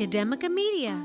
Academica Media.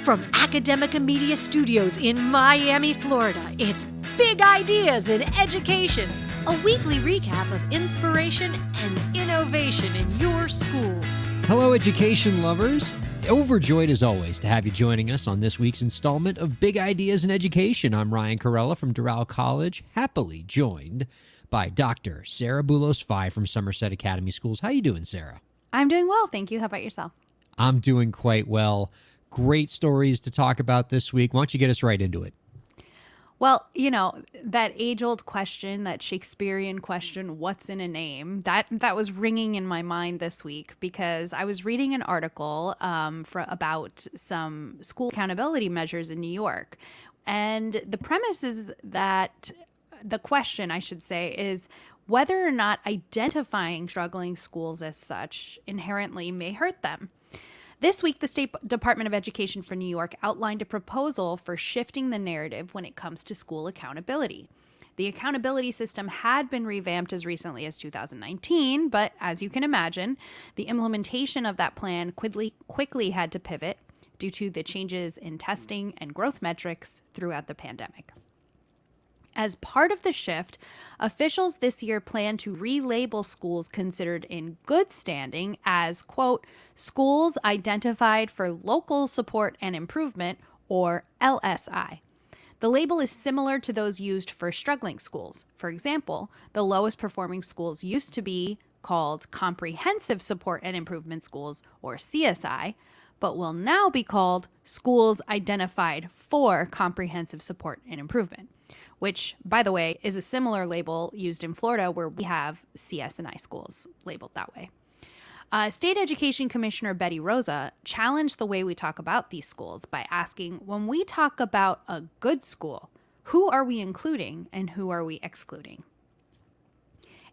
From Academica Media Studios in Miami, Florida, it's Big Ideas in Education, a weekly recap of inspiration and innovation in your schools. Hello, education lovers. Overjoyed as always to have you joining us on this week's installment of Big Ideas in Education. I'm Ryan Kairalla from Doral College, happily joined by Dr. Sarah Boulos-Fye from Somerset Academy Schools. How you doing, Sarah? I'm doing well, thank you. How about yourself? I'm doing quite well. Great stories to talk about this week. Why don't you get us right into it? Well, you know, that age-old question, that Shakespearean question, what's in a name, that was ringing in my mind this week because I was reading an article about some school accountability measures in New York. And the premise is that the question, I should say, is whether or not identifying struggling schools as such inherently may hurt them. This week, the State Department of Education for New York outlined a proposal for shifting the narrative when it comes to school accountability. The accountability system had been revamped as recently as 2019, but as you can imagine, the implementation of that plan quickly had to pivot due to the changes in testing and growth metrics throughout the pandemic. As part of the shift, officials this year plan to relabel schools considered in good standing as, quote, schools identified for local support and improvement, or LSI. The label is similar to those used for struggling schools. For example, the lowest performing schools used to be called comprehensive support and improvement schools, or CSI, but will now be called schools identified for comprehensive support and improvement, which, by the way, is a similar label used in Florida where we have CS&I schools labeled that way. State Education Commissioner Betty Rosa challenged the way we talk about these schools by asking, when we talk about a good school, who are we including and who are we excluding?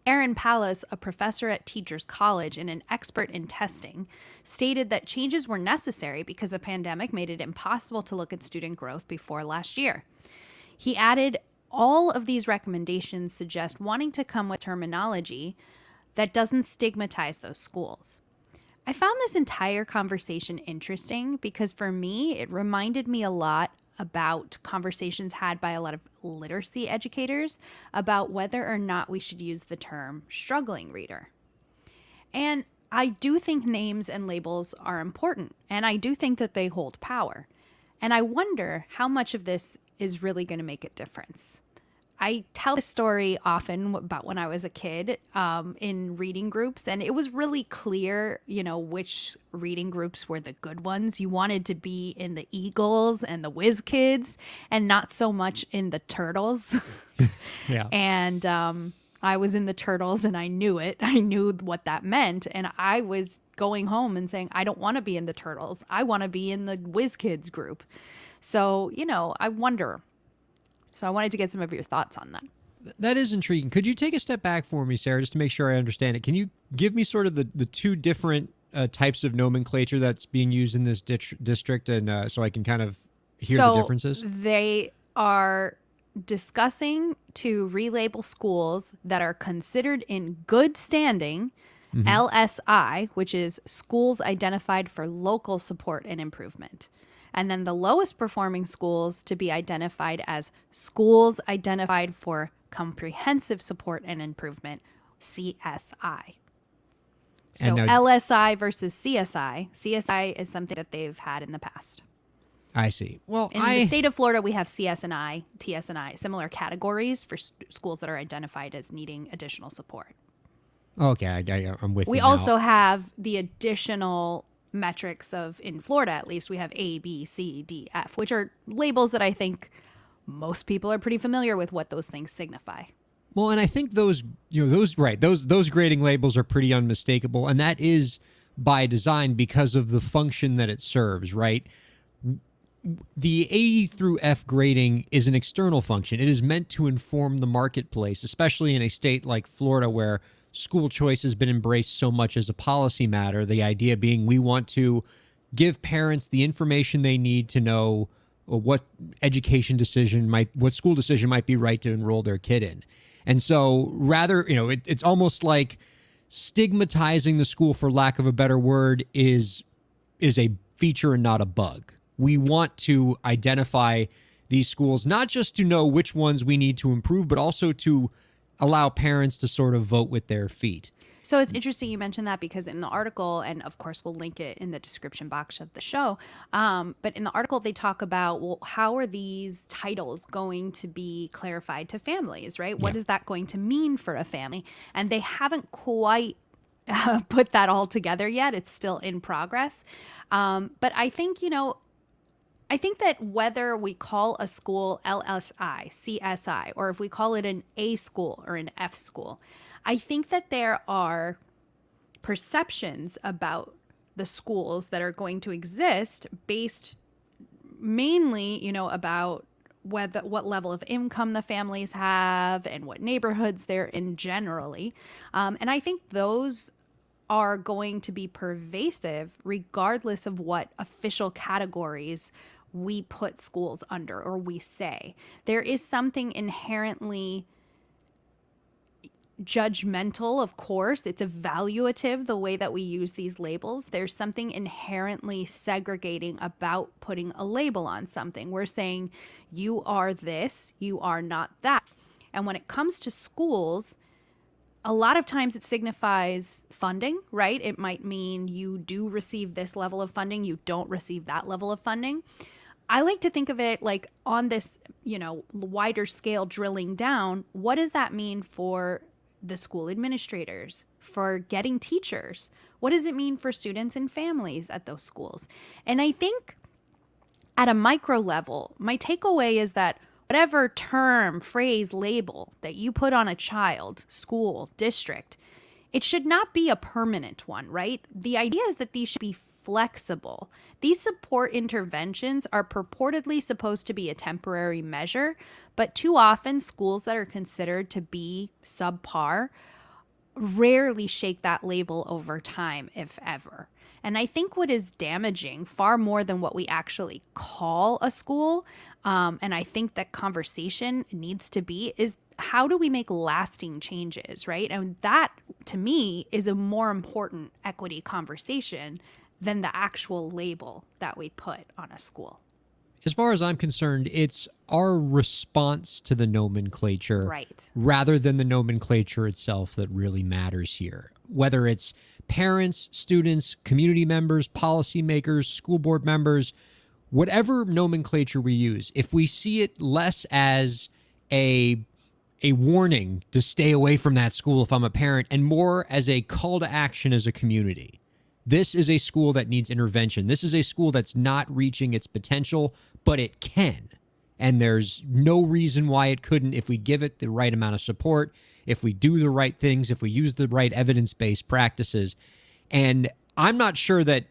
Aaron Pallas, a professor at Teachers College and an expert in testing, stated that changes were necessary because the pandemic made it impossible to look at student growth before last year. He added, all of these recommendations suggest wanting to come with terminology that doesn't stigmatize those schools. I found this entire conversation interesting because for me, it reminded me a lot about conversations had by a lot of literacy educators about whether or not we should use the term struggling reader. And I do think names and labels are important, and I do think that they hold power. And I wonder how much of this is really going to make a difference. I tell this story often about when I was a kid in reading groups, and it was really clear, you know, which reading groups were the good ones. You wanted to be in the Eagles and the Whiz Kids and not so much in the Turtles. Yeah. And I was in the Turtles and I knew it. I knew what that meant. And I was going home and saying, I don't want to be in the Turtles. I want to be in the Whiz Kids group. So, you know, I wonder. So I wanted to get some of your thoughts on that. That is intriguing. Could you take a step back for me, Sarah, just to make sure I understand it? Can you give me sort of the two different types of nomenclature that's being used in this district, and so I can kind of hear the differences? They are discussing to relabel schools that are considered in good standing, LSI, which is schools identified for local support and improvement. And then the lowest performing schools to be identified as schools identified for comprehensive support and improvement, CSI. So LSI versus CSI. CSI is something that they've had in the past. I see. Well, in the state of Florida, we have CS&I, TS&I, similar categories for schools that are identified as needing additional support. Okay, I'm with you. We also have the additional metrics of, in Florida at least, we have A, B, C, D, F, which are labels that I think most people are pretty familiar with what those things signify. Well, and I think those grading labels are pretty unmistakable, and that is by design because of the function that it serves, right? The A through F grading is an external function. It is meant to inform the marketplace, especially in a state like Florida where school choice has been embraced so much as a policy matter, the idea being we want to give parents the information they need to know what school decision might be right to enroll their kid in. And so rather, it's almost like stigmatizing the school, for lack of a better word, is a feature and not a bug. We want to identify these schools, not just to know which ones we need to improve, but also to allow parents to sort of vote with their feet. So it's interesting you mentioned that, because in the article, and of course we'll link it in the description box of the show, but in the article they talk about, well, how are these titles going to be clarified to families, right? What is that going to mean for a family? And they haven't quite put that all together yet. It's still in progress. But I think, I think that whether we call a school LSI, CSI, or if we call it an A school or an F school, I think that there are perceptions about the schools that are going to exist based mainly, about what level of income the families have and what neighborhoods they're in generally. And I think those are going to be pervasive regardless of what official categories we put schools under or we say. There is something inherently judgmental, of course. It's evaluative, the way that we use these labels. There's something inherently segregating about putting a label on something. We're saying you are this, you are not that. And when it comes to schools, a lot of times it signifies funding, right? It might mean you do receive this level of funding, you don't receive that level of funding. I like to think of it like on this, wider scale, drilling down. What does that mean for the school administrators, for getting teachers? What does it mean for students and families at those schools? And I think at a micro level, my takeaway is that whatever term, phrase, label that you put on a child, school, district, it should not be a permanent one, right? The idea is that these should be flexible. These support interventions are purportedly supposed to be a temporary measure, but too often schools that are considered to be subpar rarely shake that label over time, if ever. And I think what is damaging far more than what we actually call a school, and I think that conversation needs to be, is how do we make lasting changes, right? And that, to me, is a more important equity conversation than the actual label that we put on a school. As far as I'm concerned, it's our response to the nomenclature, right, rather than the nomenclature itself, that really matters here. Whether it's parents, students, community members, policymakers, school board members, whatever nomenclature we use, if we see it less as a warning to stay away from that school if I'm a parent, and more as a call to action as a community. This is a school that needs intervention. This is a school that's not reaching its potential, but it can. And there's no reason why it couldn't if we give it the right amount of support, if we do the right things, if we use the right evidence-based practices. And I'm not sure that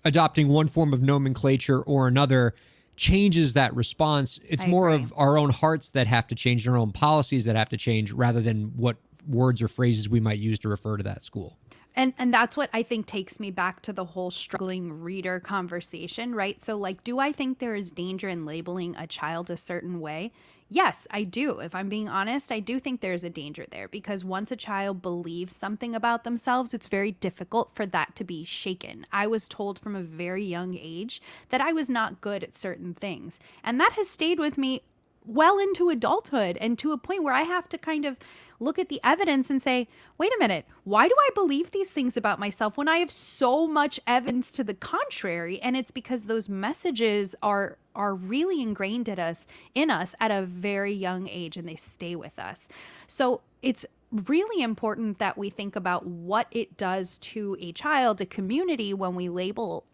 adopting one form of nomenclature or another changes that response. It's more of our own hearts that have to change, our own policies that have to change, rather than what words or phrases we might use to refer to that school. And that's what I think takes me back to the whole struggling reader conversation, right? So, do I think there is danger in labeling a child a certain way? Yes, I do. If I'm being honest, I do think there's a danger there, because once a child believes something about themselves, it's very difficult for that to be shaken. I was told from a very young age that I was not good at certain things, and that has stayed with me well into adulthood, and to a point where I have to kind of look at the evidence and say, wait a minute, why do I believe these things about myself when I have so much evidence to the contrary? And it's because those messages are really ingrained in us at a very young age, and they stay with us. So it's really important that we think about what it does to a child, a community, when we label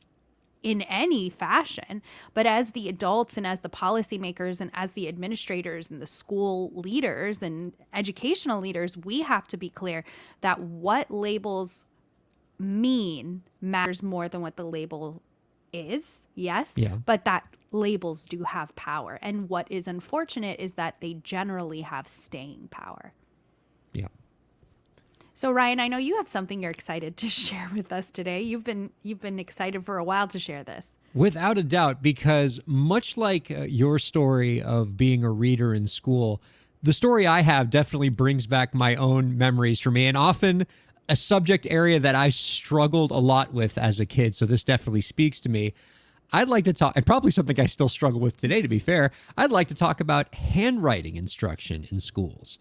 in any fashion. But as the adults and as the policymakers and as the administrators and the school leaders and educational leaders, we have to be clear that what labels mean matters more than what the label is. Yes, but that labels do have power. And what is unfortunate is that they generally have staying power. Yeah. So Ryan, I know you have something you're excited to share with us today. You've been excited for a while to share this. Without a doubt, because much like your story of being a reader in school, the story I have definitely brings back my own memories for me, and often a subject area that I struggled a lot with as a kid. So this definitely speaks to me. I'd like to talk, and probably something I still struggle with today, to be fair. I'd like to talk about handwriting instruction in schools.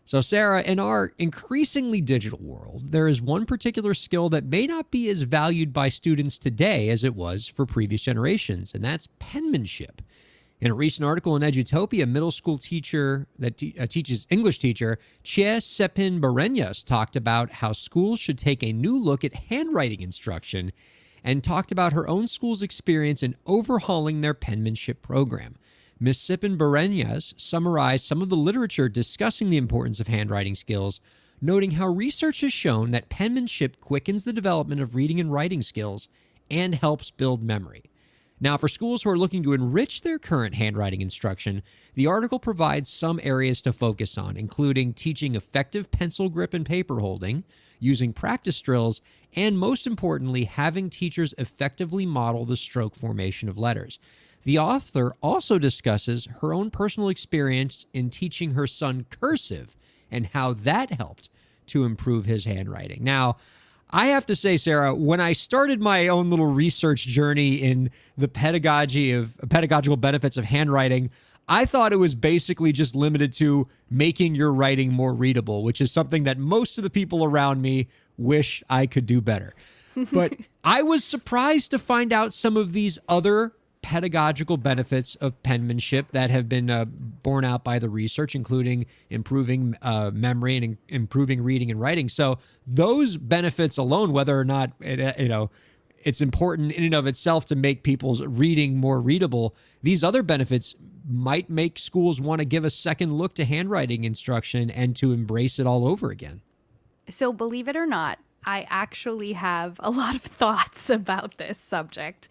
So, Sarah, in our increasingly digital world, there is one particular skill that may not be as valued by students today as it was for previous generations, and that's penmanship. In a recent article in Edutopia, a middle school teacher that teaches English teacher, Che Sepin Barenyas, talked about how schools should take a new look at handwriting instruction and talked about her own school's experience in overhauling their penmanship program. Ms. Sepin Barenyas summarized some of the literature discussing the importance of handwriting skills, noting how research has shown that penmanship quickens the development of reading and writing skills and helps build memory. Now, for schools who are looking to enrich their current handwriting instruction, the article provides some areas to focus on, including teaching effective pencil grip and paper holding, using practice drills, and most importantly, having teachers effectively model the stroke formation of letters. The author also discusses her own personal experience in teaching her son cursive and how that helped to improve his handwriting. Now, I have to say, Sarah, when I started my own little research journey in the pedagogical benefits of handwriting, I thought it was basically just limited to making your writing more readable, which is something that most of the people around me wish I could do better. But I was surprised to find out some of these other pedagogical benefits of penmanship that have been borne out by the research, including improving memory and improving reading and writing. So those benefits alone, whether or not it's important in and of itself to make people's reading more readable, these other benefits might make schools want to give a second look to handwriting instruction and to embrace it all over again. So believe it or not, I actually have a lot of thoughts about this subject.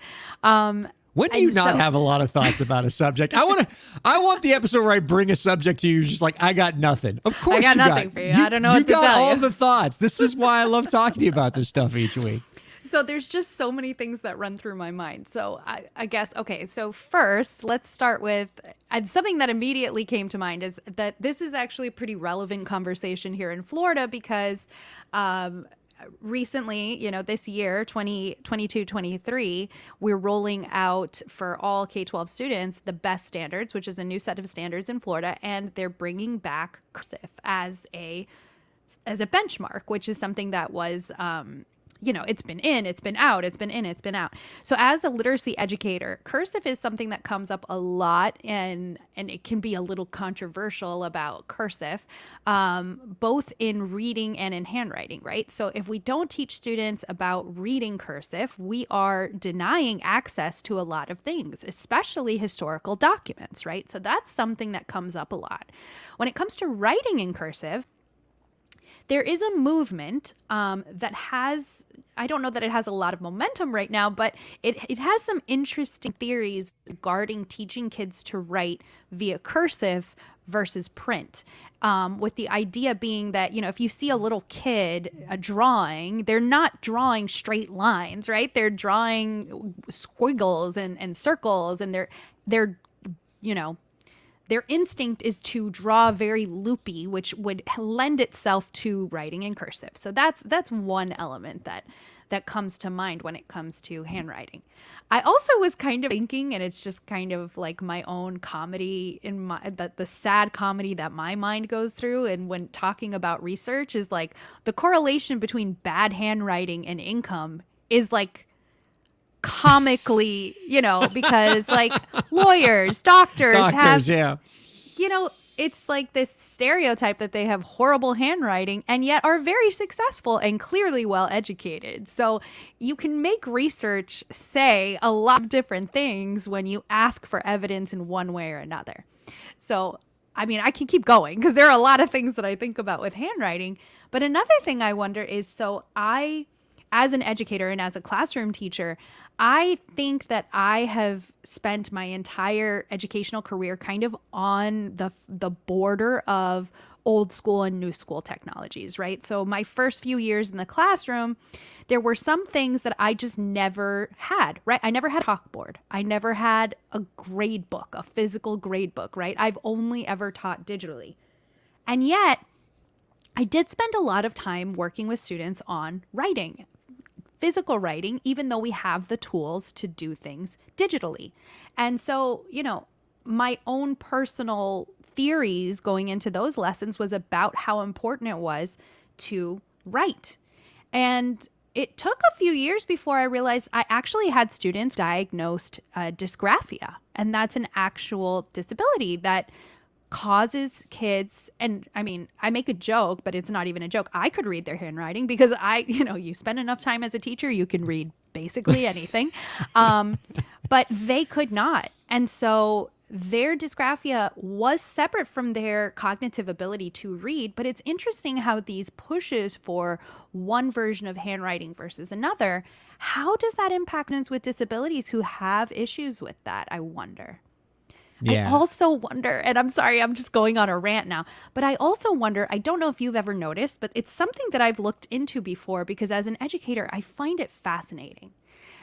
When do you not have a lot of thoughts about a subject? I want the episode where I bring a subject to you, just like, I got nothing. Of course, I got nothing for you. I don't know what to tell you. You got all the thoughts. This is why I love talking to you about this stuff each week. So there's just so many things that run through my mind. So I guess, okay, so first, let's start with something that immediately came to mind is that this is actually a pretty relevant conversation here in Florida because recently, this year, 2022-23, we're rolling out for all K-12 students the BEST standards, which is a new set of standards in Florida, and they're bringing back cursive as a benchmark, which is something that was it's been in, it's been out, it's been in, it's been out. So as a literacy educator, cursive is something that comes up a lot, and it can be a little controversial about cursive, both in reading and in handwriting, right? So if we don't teach students about reading cursive, we are denying access to a lot of things, especially historical documents, right? So that's something that comes up a lot. When it comes to writing in cursive, there is a movement that has, I don't know that it has a lot of momentum right now, but it has some interesting theories regarding teaching kids to write via cursive versus print. With the idea being that, if you see a little kid drawing, they're not drawing straight lines, right? They're drawing squiggles and circles, and they're their instinct is to draw very loopy, which would lend itself to writing in cursive. So that's one element that comes to mind when it comes to handwriting. I also was kind of thinking, and it's just kind of like my own comedy in the sad comedy that my mind goes through. And when talking about research is like the correlation between bad handwriting and income is like comically, because like lawyers, doctors have, yeah. It's like this stereotype that they have horrible handwriting and yet are very successful and clearly well educated. So you can make research say a lot of different things when you ask for evidence in one way or another. So, I mean, I can keep going because there are a lot of things that I think about with handwriting. But another thing I wonder is, so as an educator and as a classroom teacher, I think that I have spent my entire educational career kind of on the border of old school and new school technologies, right? So my first few years in the classroom, there were some things that I just never had, right? I never had a chalkboard. I never had a grade book, a physical grade book, right? I've only ever taught digitally. And yet, I did spend a lot of time working with students on writing, physical writing, even though we have the tools to do things digitally. And so, my own personal theories going into those lessons was about how important it was to write. And it took a few years before I realized I actually had students diagnosed dysgraphia. And that's an actual disability that causes kids, and I mean, I make a joke, but it's not even a joke. I could read their handwriting because you spend enough time as a teacher, you can read basically anything. But they could not. And so their dysgraphia was separate from their cognitive ability to read. But it's interesting how these pushes for one version of handwriting versus another, how does that impact students with disabilities who have issues with that, I wonder? Yeah. I also wonder, and I'm sorry, I'm just going on a rant now, but I also wonder, I don't know if you've ever noticed, but it's something that I've looked into before because as an educator, I find it fascinating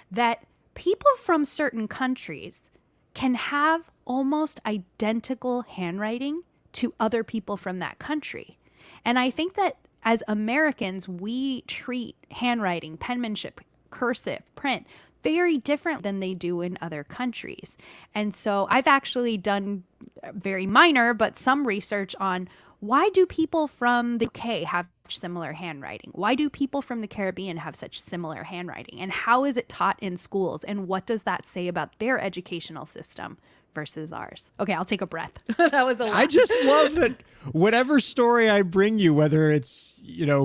that people from certain countries can have almost identical handwriting to other people from that country. And I think that as Americans, we treat handwriting, penmanship, cursive, print, very different than they do in other countries. And so I've actually done very minor, but some research on why do people from the UK have similar handwriting? Why do people from the Caribbean have such similar handwriting? And how is it taught in schools? And what does that say about their educational system versus ours? Okay, I'll take a breath. That was a lot. I just love that whatever story I bring you, whether it's,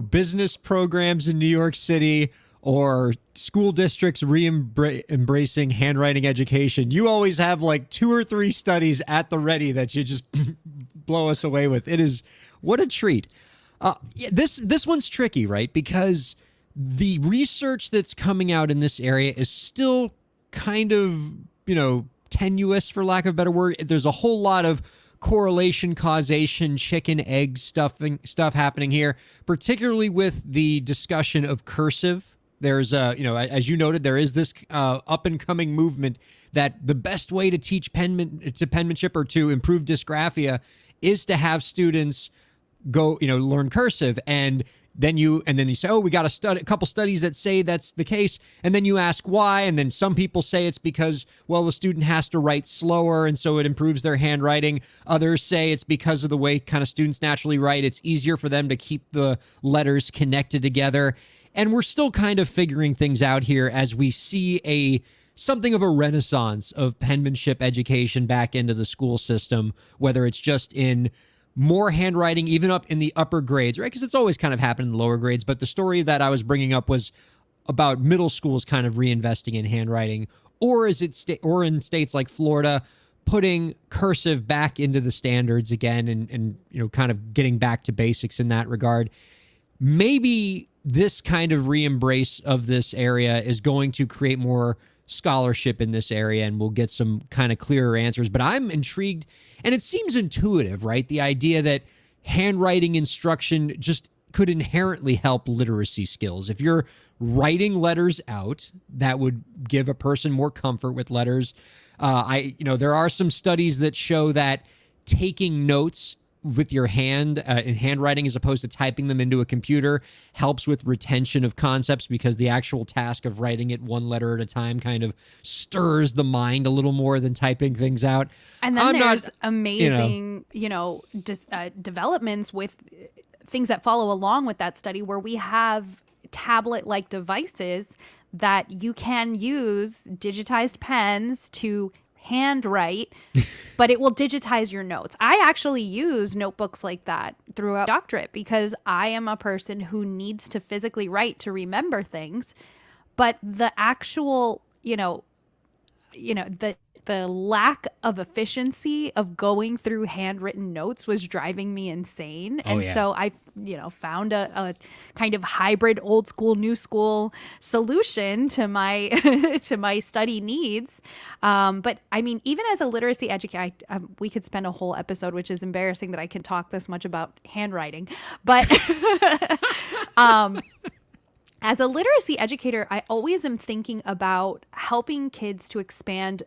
business programs in New York City or school districts embracing handwriting education, you always have like 2 or 3 studies at the ready that you just blow us away with. It is, what a treat. This one's tricky, right? Because the research that's coming out in this area is still kind of, tenuous, for lack of a better word. There's a whole lot of correlation, causation, chicken, egg stuff happening here, particularly with the discussion of cursive. There's as you noted, there is this up and coming movement that the best way to teach penmanship or to improve dysgraphia is to have students go, learn cursive. And then you say, oh, we got a couple studies that say that's the case. And then you ask why. And then some people say it's because, well, the student has to write slower and so it improves their handwriting. Others say it's because of the way kind of students naturally write. It's easier for them to keep the letters connected together. And we're still kind of figuring things out here as we see something of a renaissance of penmanship education back into the school system, whether it's just in more handwriting, even up in the upper grades, right? Because it's always kind of happened in the lower grades. But the story that I was bringing up was about middle schools kind of reinvesting in handwriting, or or in states like Florida, putting cursive back into the standards again, and kind of getting back to basics in that regard. Maybe this kind of re-embrace of this area is going to create more scholarship in this area, and we'll get some kind of clearer answers. But I'm intrigued, and it seems intuitive, right? The idea that handwriting instruction just could inherently help literacy skills. If you're writing letters out, that would give a person more comfort with letters. There are some studies that show that taking notes with your hand in handwriting as opposed to typing them into a computer helps with retention of concepts, because the actual task of writing it one letter at a time kind of stirs the mind a little more than typing things out. And then there's amazing, developments with things that follow along with that study, where we have tablet-like devices that you can use digitized pens to handwrite, but it will digitize your notes. I actually use notebooks like that throughout doctorate because I am a person who needs to physically write to remember things. But the actual, the lack of efficiency of going through handwritten notes was driving me insane. And so I, found a kind of hybrid old school, new school solution to my to my study needs. But I mean, even as a literacy educator, we could spend a whole episode, which is embarrassing that I can talk this much about handwriting. But as a literacy educator, I always am thinking about helping kids to expand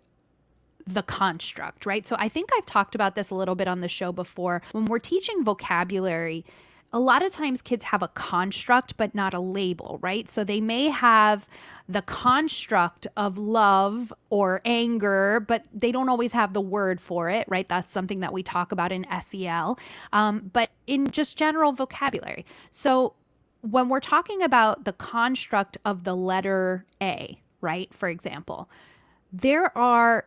the construct, right? So I think I've talked about this a little bit on the show before. When we're teaching vocabulary, a lot of times kids have a construct, but not a label, right? So they may have the construct of love or anger, but they don't always have the word for it, right? That's something that we talk about in SEL, but in just general vocabulary. So when we're talking about the construct of the letter A, right, for example, there are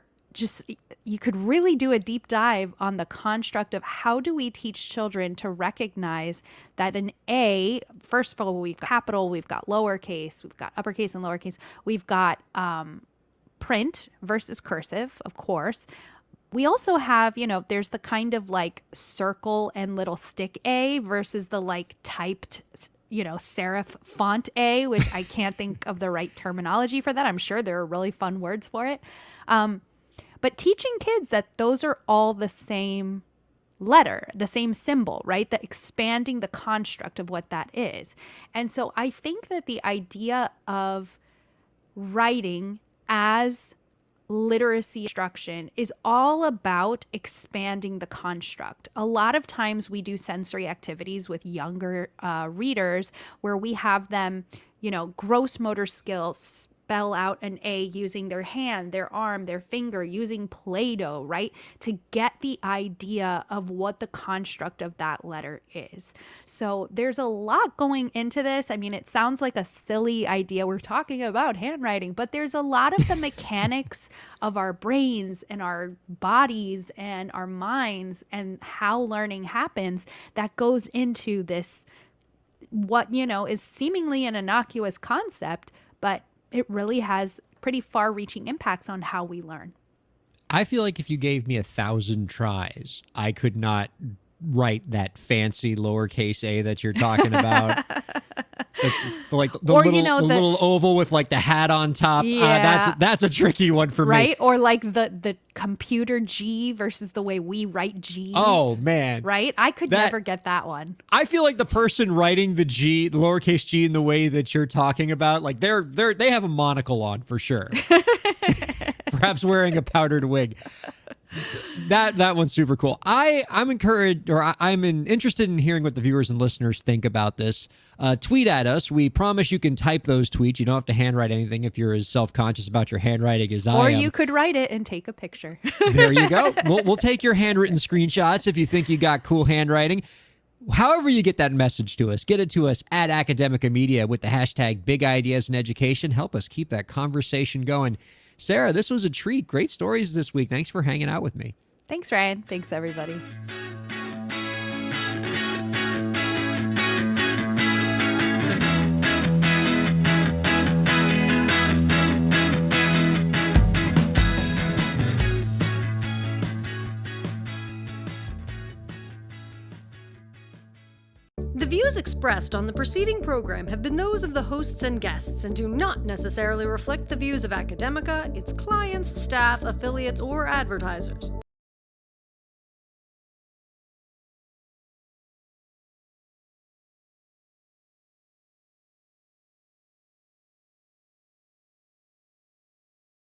you could really do a deep dive on the construct of how do we teach children to recognize that an A, first of all, we've got capital, we've got lowercase, we've got uppercase and lowercase, we've got print versus cursive, of course. We also have, there's the kind of like circle and little stick A versus the like typed serif font A, which I can't think of the right terminology for that. I'm sure there are really fun words for it. But teaching kids that those are all the same letter, the same symbol, right? That expanding the construct of what that is. And so I think that the idea of writing as literacy instruction is all about expanding the construct. A lot of times we do sensory activities with younger readers where we have them, gross motor skills, spell out an A using their hand, their arm, their finger, using Play-Doh, right? To get the idea of what the construct of that letter is. So there's a lot going into this. I mean, it sounds like a silly idea. We're talking about handwriting, but there's a lot of the mechanics of our brains and our bodies and our minds and how learning happens that goes into this, what, is seemingly an innocuous concept, but it really has pretty far-reaching impacts on how we learn. I feel like if you gave me 1,000 tries, I could not write that fancy lowercase a that you're talking about. It's like the little oval with like the hat on top. Yeah. That's a tricky one for me. Right? Or like the computer G versus the way we write G's. Oh, man. Right? I could never get that one. I feel like the person writing the lowercase G in the way that you're talking about, like they have a monocle on for sure. Perhaps wearing a powdered wig. That one's super cool. I'm encouraged, or I'm interested in hearing what the viewers and listeners think about this. Tweet at us. We promise you can type those tweets. You don't have to handwrite anything if you're as self-conscious about your handwriting as I am. Or you could write it and take a picture. There you go. We'll take your handwritten screenshots if you think you got cool handwriting. However you get that message to us, get it to us at Academica Media with the hashtag BigIdeasInEducation. Help us keep that conversation going. Sarah, this was a treat. Great stories this week. Thanks for hanging out with me. Thanks, Ryan. Thanks, everybody. The views expressed on the preceding program have been those of the hosts and guests and do not necessarily reflect the views of Academica, its clients, staff, affiliates, or advertisers.